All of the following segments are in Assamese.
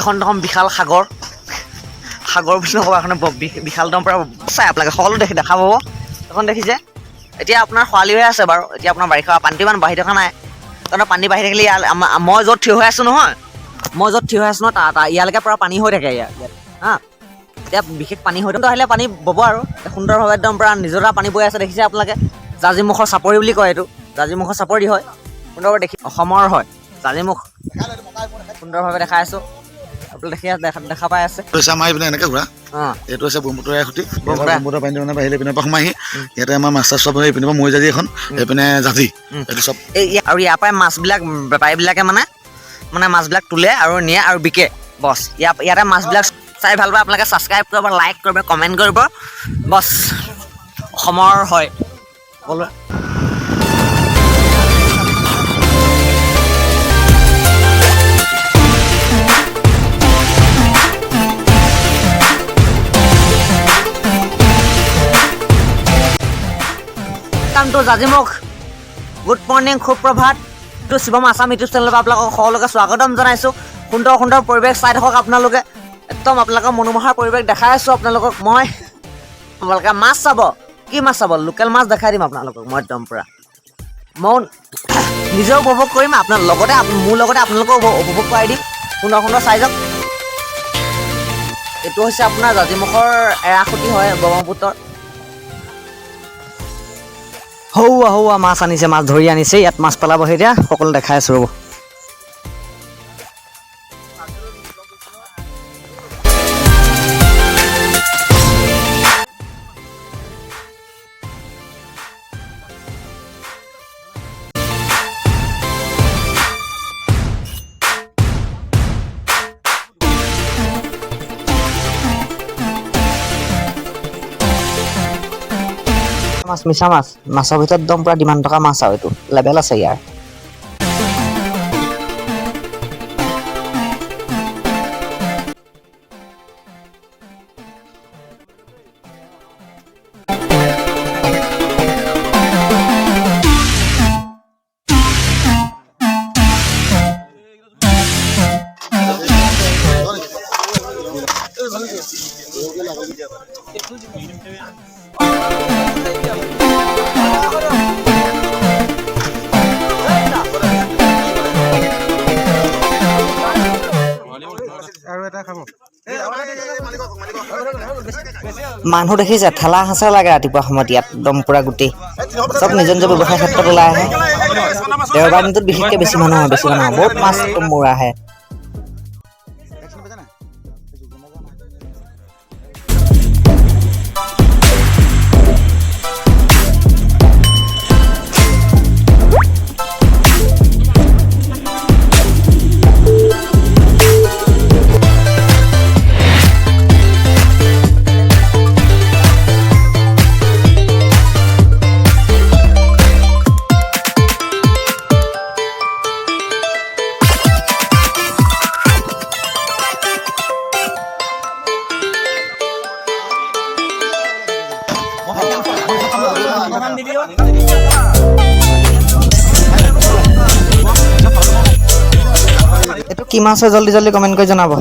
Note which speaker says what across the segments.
Speaker 1: এখন একদম বিশাল সাগৰ বুলি নক'ব, এখন বিশাল একদম পৰা চাই আপোনালোকে সকলো দেখা পাব। এখন দেখিছে এতিয়া আপোনাৰ খৰালি হৈ আছে বাৰু, এতিয়া আপোনাৰ বাৰিষা পানীটো ইমান বাঢ়ি থকা নাই, কাৰণ পানী বাঢ়ি থাকিলে মই য'ত থিয় হৈ আছোঁ নহয়, ইয়ালৈকে পূৰা পানী হৈ থাকে ইয়াত হা। এতিয়া বিশেষ পানী হৈ আহিলে পানী বব আৰু সুন্দৰভাৱে একদম পূৰা নিজৰা পানী বৈ আছে। দেখিছে আপোনালোকে জাঁজিমুখৰ চাপৰি বুলি কয়, এইটো জাঁজিমুখৰ চাপৰি হয়। সুন্দৰভাৱে দেখি অসমৰ হয় জাঁজিমুখ, সুন্দৰভাৱে দেখাই আছোঁ। আপোনালোকে দেখা পাই আছে
Speaker 2: আমাৰ এইপিনে এনেকৈ ঘূৰা। এইটো হৈছে ব্ৰহ্মপুত্ৰৰ খুঁটি, ব্ৰহ্মপুত্ৰৰ পানী মানে বাহিৰে পিনে পৰা সোমাইহি। ইয়াতে আমাৰ মাছ চাছ চব এইপিনে পৰা মৈ জাজি এখন, এইপিনে জাজি, এইটো চব।
Speaker 1: আৰু ইয়াৰ পৰাই মাছবিলাক বেপাৰীবিলাকে মানে মাছবিলাক তোলে আৰু নিয়ে আৰু বিকে বছ। ইয়াতে মাছবিলাক চাই ভাল পায় আপোনালোকে ছাবস্ক্ৰাইব কৰিব, লাইক কৰিব, কমেণ্ট কৰিব বছ। অসমৰ হয় সকলোৱে। কামটো জাঁজিমুখ। গুড মৰ্ণিং, সুপ্ৰভাত। এইটো শিৱম আছাম ইউটিউব চেনেলৰ পৰা আপোনালোকক সকলোকে স্বাগতম জনাইছোঁ। সুন্দৰ সুন্দৰ পৰিৱেশ চাই থাকক আপোনালোকে, একদম আপোনালোকৰ মনোমোহা পৰিৱেশ দেখাই আছোঁ আপোনালোকক মই। আপোনালোকে মাছ চাব, কি মাছ চাব, লোকেল মাছ দেখাই দিম আপোনালোকক মই একদম পূৰা। মই নিজেও উপভোগ কৰিম, আপোনাৰ লগতে মোৰ লগতে আপোনালোকেও উপভোগ কৰাই দিম। সুন্দৰ সুন্দৰ চাই যাওক। এইটো হৈছে আপোনাৰ জাঁজিমুখৰ এৰাসুঁতি হয় ব্ৰহ্মপুত্ৰৰ। সৌৱা মাছ আনিছে, মাছ ধৰি আনিছে। ইয়াত মাছ পেলাবহি এতিয়া, সকলো দেখাই আছোঁ ৰ'ব। মাছ, মিছা মাছ, মাছৰ ভিতৰত একদম পূৰা ডিমাণ্ড থকা মাছ আৰু এইটো লেভেল আছে ইয়াৰ। মানুহ দেখিছে, ঠেলা হেঁচা লাগে ৰাতিপুৱা সময়ত ইয়াত একদম পূৰা গোটেই চব নিজৰ নিজৰ ব্যৱসায় ক্ষেত্ৰত ওলাই আহে। দেওবাৰ দিনটোত বিশেষকৈ বেছি মানুহ হয়, বহুত মাছ মোৰ আহে। এইটো কি মাছ হয় জল্দি জল্দি কমেণ্ট কৰি জনাব।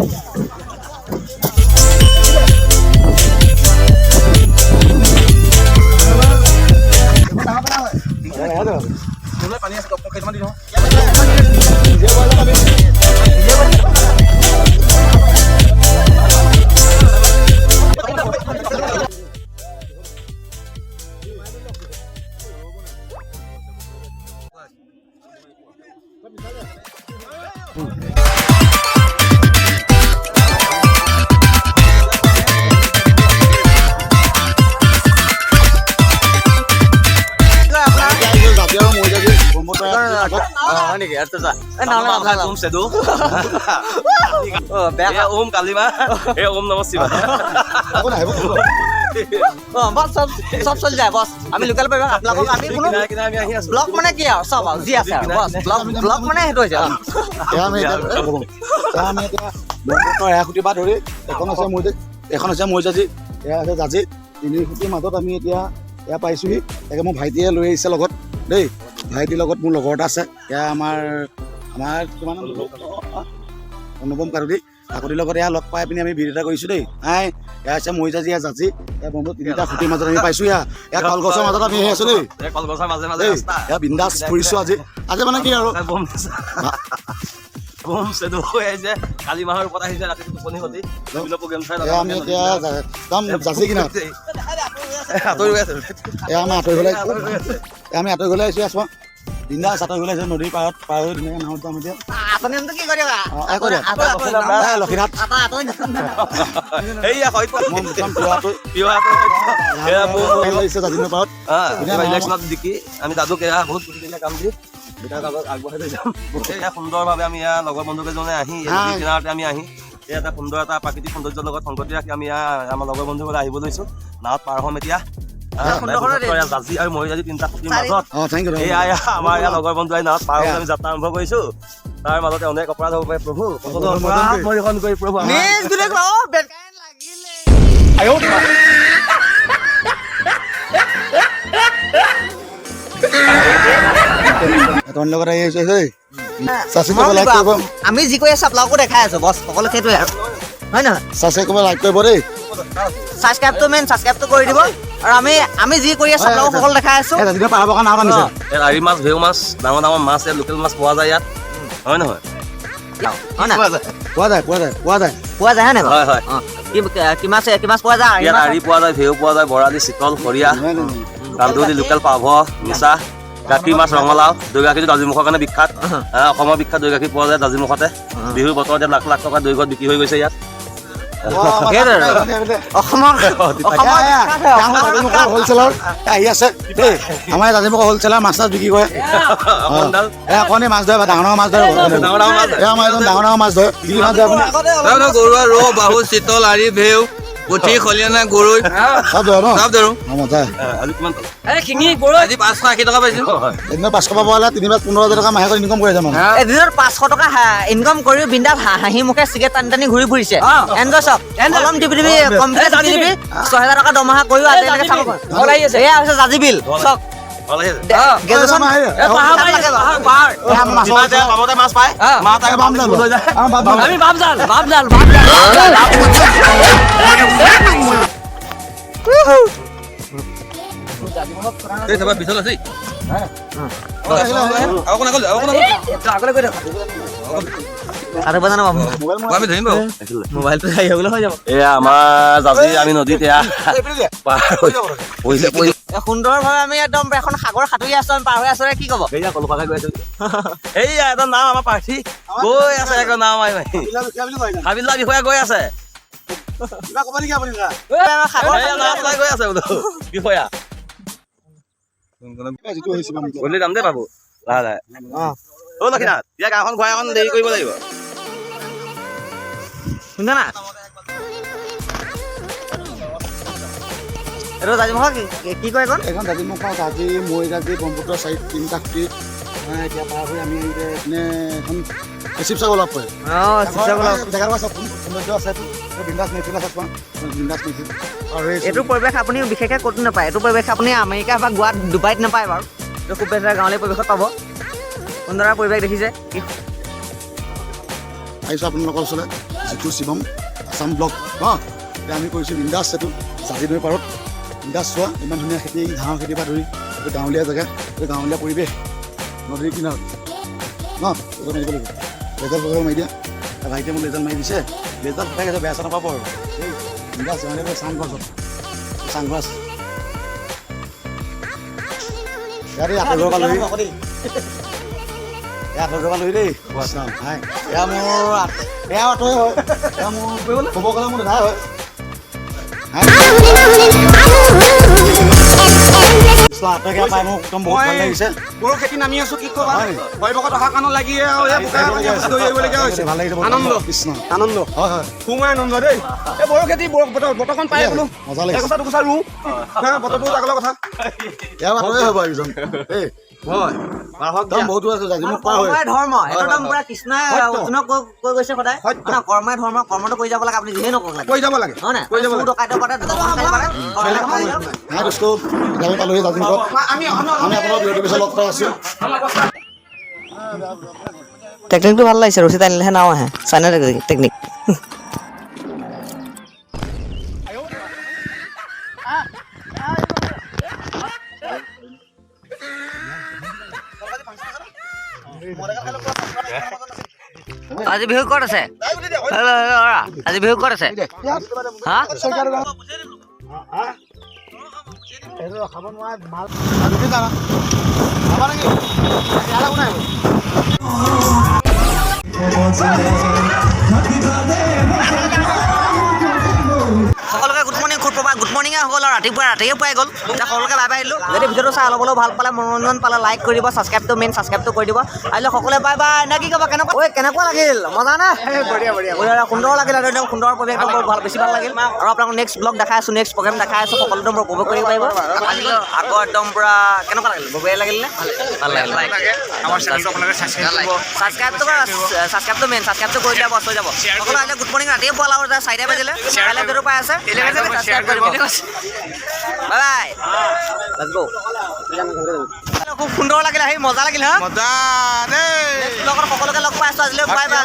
Speaker 3: ओम कालीमा ओम नमः शिवाय
Speaker 1: সব চলি যায় বছ। আমি লোকেল পৰিৱেশ আপোনালোকক আমি কোনো ব্লগ মানে কি আৰু চব আৰু যি আছে আৰু বছ। ব্লগ মানে সেইটো হৈছে
Speaker 2: এৰাসুঁতি পৰা ধৰি এখন হৈছে মৈ জাজি, এয়া আছে জাজি। তিনি খুঁটিৰ মাজত আমি এতিয়া এয়া পাইছোঁহি। তাকে মোৰ ভাইটিয়ে লৈ আহিছে লগত দেই। ভাইটিৰ লগত মোৰ লগৰ এটা আছে, এয়া আমাৰ কিমান অনুপম কাৰুদী। কাকতিৰ লগত এয়া লগ পাই পিনি আমি ভিৰ এটা কৰিছোঁ দেই হাই এয়া আছে মৰিজাজি এয়া জাজি এয়া বন্ধু তিনিটা খুঁটিৰ মাজত আমি পাইছোঁ এয়া কলগছৰ মাজত আমি আহি আছোঁ দেই
Speaker 3: এই কলগছৰ মাজে মাজে
Speaker 2: দেই
Speaker 3: ৰাস্তা
Speaker 2: এয়া বিন্দাছ ফুৰিছোঁ আজি মানে কি আৰু
Speaker 3: বম বম চেদু হৈ আহিছে কালি মাহৰ ওপৰত আহিছে ৰাতি টোপনি খতি বিভিন্ন প্ৰগ্ৰেম চাই
Speaker 2: এয়া আমি এতিয়া একদম জাজি কিনাৰত
Speaker 3: আঁতৰি গৈ আছে
Speaker 2: এয়া আমি আঁতৰি গ'লে আহিছোঁ আছোঁ বিন্দাছ আঁতৰি গ'লে আহিছোঁ নদীৰ পাৰত পাৰ হৈ ধুনীয়াকৈ নাৱত যাম এতিয়া
Speaker 1: কি কৰিবা
Speaker 2: লক্ষীনাথ
Speaker 3: এইয়া হয়তো
Speaker 2: লাগিছে জাজিনৰ পাৰত
Speaker 3: ইলেকশ্যনত জিকি আমি দাদুক এয়া বহুত গুটিকেইটা কাম দি দুটা কাগজ আগবঢ়াই লৈ যাম এয়া সুন্দৰভাৱে আমি ইয়াৰ লগৰ বন্ধু কেইজনে আহি নদীৰ কিনাৰতে আমি আহি এয়া এটা সুন্দৰ এটা প্ৰাকৃতিক সৌন্দৰ্যৰ লগত সংগতি ৰাখি আমি আমাৰ লগৰ বন্ধুসকলে আহিব লৈছোঁ নাৱত পাৰ হ'ম এতিয়া জাজি আৰু মৰিজাজি তিনিটা খুঁটিৰ মাজত এয়া আমাৰ ইয়াৰ লগৰ বন্ধু আহি নাৱত পাৰ হৈ আমি যাত্ৰা আৰম্ভ কৰিছোঁ তাৰ মাজতে অনেক অপৰাধ হ'ব পাৰে প্ৰভু পৰিশন কৰি প্ৰভু
Speaker 2: তোমাৰ লগত আহি আহিছোঁ দেই
Speaker 1: আমি যি কৰি আছো আপোনালোকো দেখাই আছো বছ সকলো সেইটোৱে আৰু হয় নহয়
Speaker 2: চাচে ক'ব লাইক কৰিব দেই
Speaker 1: ছাবস্ক্ৰাইবটো ছাবস্ক্ৰাইবটো কৰি দিব আৰু আমি যি কৰি আছো আপোনালোকক সকলো দেখাই আছো
Speaker 2: জাজিনৰ পাৰ হ'বৰ কাৰণে নাও আনিছে
Speaker 3: আৰি মাছ ভেউ মাছ ডাঙৰ ডাঙৰ মাছ ইয়াত লোকেল মাছ পোৱা যায় ইয়াত হয় নহয়
Speaker 2: পোৱা যায়
Speaker 1: হয় নাই
Speaker 3: হয় হয়
Speaker 1: কি মাছ পোৱা যায়
Speaker 3: ইয়াত আৰি পোৱা যায় ভেউ পোৱা যায় বৰালি চিতল খৰিয়া কান্দুলি লোকেল পাভ মিছা গাখীৰ মাছ ৰঙালাও দৈ গাখীৰটো দাজিমুখৰ কাৰণে বিখ্যাত অসমৰ বিখ্যাত দৈ গাখীৰ পোৱা যায় দাজিমুখতে বিহুৰ বতৰত লাখ লাখ টকা দৈ ঘৰত বিক্ৰী হৈ গৈছে ইয়াত
Speaker 2: হলচেলাৰ আহি আছে দেই আমাৰ দাজিমুখৰ হলচেলাৰ মাছ চাছ বিক্ৰী কৰে অকণি মাছ ধৰে ডাঙৰ মাছ ধৰে আমাৰ এজন ডাঙৰ মাছ ধৰে কি মাছ ধৰে আপুনি
Speaker 4: গৰুৱা ৰৌ বাহু চিতল আৰি ভেউ পুঠি খলিয়না গৰৈ
Speaker 2: চব ধৰে ন
Speaker 4: চব ধৰো
Speaker 2: মজা
Speaker 3: আজি কিমান
Speaker 4: আজি 580 টকা পাইছো
Speaker 2: এদিনত 500 পাব হ'লে 15,000 টকা মাহেকত ইনকম কৰি যাম
Speaker 1: এদিনত 500 টকা ইনকম কৰি বিন্দাছ হাঁহি মুখে চিগাৰেট টানি টানি ঘূৰি ফুৰিছে এনজয় চক কলম টিপি কম্পিউটাৰ টিপি 6,000 টকা দৰমহা কৰিও আজি এনেকে চাব এয়া হৈছে জাজি বিল চক গ্ৰেজুৱেশ্যন
Speaker 3: মাছ পায় পিছল আছে
Speaker 1: মোবাইলটো চাই হ'বলৈ হৈ যাব
Speaker 3: এয়া আমাৰ জাজি আমি নদীত এয়া
Speaker 1: সুন্দৰভাৱে আমি একদম এখন সাগৰ সাঁতুৰি আছো আমি পাৰ হৈ আছো কি ক'ব
Speaker 3: সেয়া কলপাকে গৈ আছো এইয়া এটা নাম আমাৰ প্ৰাৰ্থী গৈ আছে একো নাম হাবিলা বিষয়া গৈ আছে গৈ আছে বোলো বিষয়া গধূলি যাম দেই বাবু লাহে লাহে অ লক্ষীনাথ ইয়াৰ গাঁওখন ঘূৰাই অকণ দেৰি কৰিব লাগিব
Speaker 1: শুনা না এইটো জাজিমুখৰ কি কয়
Speaker 2: এখন জাজিমুখৰ জাজি মৰিজাজি ব্ৰহ্মপুত্ৰ চাইড তিনিটা খুঁটি এতিয়া পাৰ হৈ আমি এনে এখন শিৱসাগৰ লগ পৰে জেগাটো চব সৌন্দৰ্য আছে বিন্দাছ মেচিন আছে বিন্দাছ মেচিন আৰু
Speaker 1: এইটো পৰিৱেশ আপুনি বিশেষকৈ ক'তো নাপায় এইটো পৰিৱেশ আপুনি আমেৰিকা বা গোৱাত ডুবাইত নাপায় বাৰু এইটো খুব বেছি গাঁৱলীয়া পৰিৱেশত পাব সুন্দৰ পৰিৱেশ দেখিছে
Speaker 2: আহিছোঁ আপোনালোকৰ ওচৰলৈ যিটো শিৱম আছাম ব্লক এতিয়া আমি কৰিছোঁ বিন্দাছ এইটো জাজি নৈ পাৰত বিন্দাছ চোৱা ইমান ধুনীয়া খেতি ধানৰ খেতিৰ পৰা ধৰি এইটো গাঁৱলীয়া জেগা এইটো গাঁৱলীয়া পৰিৱেশ নদীৰ কিনাৰত মাৰিব লাগিব লেজাল পকাব মাৰি দিয়া ভাইটিয়ে মোক লেজাল মাৰি দিছে লেজাল পকাই গৈছে বেয়া চা নাপাব আৰু এই বিন্দাছ মানে চাংঘৰ চাংঘৰ ইয়াতে আঁতৰৰ পৰা লৈ লৈ দেই এয়া মোৰ এয়া আঁতৰে হয় এয়া মোৰ ক'ব গ'লে মোৰ দাদা হয়
Speaker 4: গৰু খেতি নামি আছো কি ক'বা ভয়ভকত অহা কাণত লাগি আনন্দ সোমাই আনন্দ দেই এই বড়ো খেতি বতৰখন পাই বোলো
Speaker 2: মজা লাগিছে
Speaker 4: একোচা দুকোচা ৰু বতৰটো আগৰ কথা
Speaker 2: এয়া আঁতৰে হ'ব একজন বহুত আছে জাজিমুখ পাৰ হয়
Speaker 1: ধৰ্ম একদম পুৰা কৃষ্ণই অৰ্জুনক কৈ গৈছে সদায় কৰ্মই ধৰ্ম কৰ্মটো কৰি যাব লাগে আপুনি যিহে নকওক লাগে
Speaker 4: কৈ যাব লাগে
Speaker 1: হয় নাই কৈ যাব ডকাইতৰ পাতে
Speaker 2: আমি পালোহি জাজিমুখত আমি আপোনাৰ বিৰতি পিছত লগ পাই আছোঁ
Speaker 1: টেকনিকটো ভাল লাগিছে ৰছী টানিলেহে নাও আহে চাইনা টেকনিক আজি বিহু ক'ত আছে আজি বিহু ক'ত আছে হা সকলোকে গুড মৰ্ণিং সুপ্ৰভাত গুড মৰ্ণিঙে সকলো ৰাতিপুৱাই গ'ল এতিয়া সকলোকে বাই বাই আহিলোঁ যদি ভিডিঅ'টো চাই অলপ ভাল পালে মনোৰঞ্জন পালে লাইক কৰি দিব ছাবস্ক্ৰাইবটো মেইন ছাবস্ক্ৰাইবটো কৰি দিব আহিলে সকলোৱে বাই বাই নে কি ক'ব কেনেকুৱা লাগিল মজা নে সুন্দৰ লাগিল আৰু একদম সুন্দৰ পৰিৱেশ বৰ ভাল বেছি ভাল লাগিল আৰু আপোনালোকক নেক্সট ব্লগ দেখাই আছোঁ নেক্সট প্ৰগ্ৰেম দেখাই আছোঁ সকলোতো মোৰ উপভোগ কৰিব পাৰিব আজিলৈ আগৰ একদম পূৰা কেনেকুৱা লাগিল বঢ়িয়া লাগিল নে ভাল লাগিল
Speaker 4: আমাৰ চেনেলটো আপোনালোকে
Speaker 1: ছাবস্ক্ৰাইবটো মেইন ছাবস্ক্ৰাইবটো কৰি দিলে বছ হৈ যাব সকলো আহিলে গুড মৰ্ণিং ৰাতিয়ে পোৱা আৰু 4টা বাজিলে কাইলৈ ভিডিঅ'টো পাই আছে বাই বাই লেটছ গো খুব সুন্দৰ লাগিল আহি মজা লাগিল হা
Speaker 4: মজা দেই
Speaker 1: ব্লগত সকলোকে লগ পাই আছোঁ আজিলৈ বাই বাই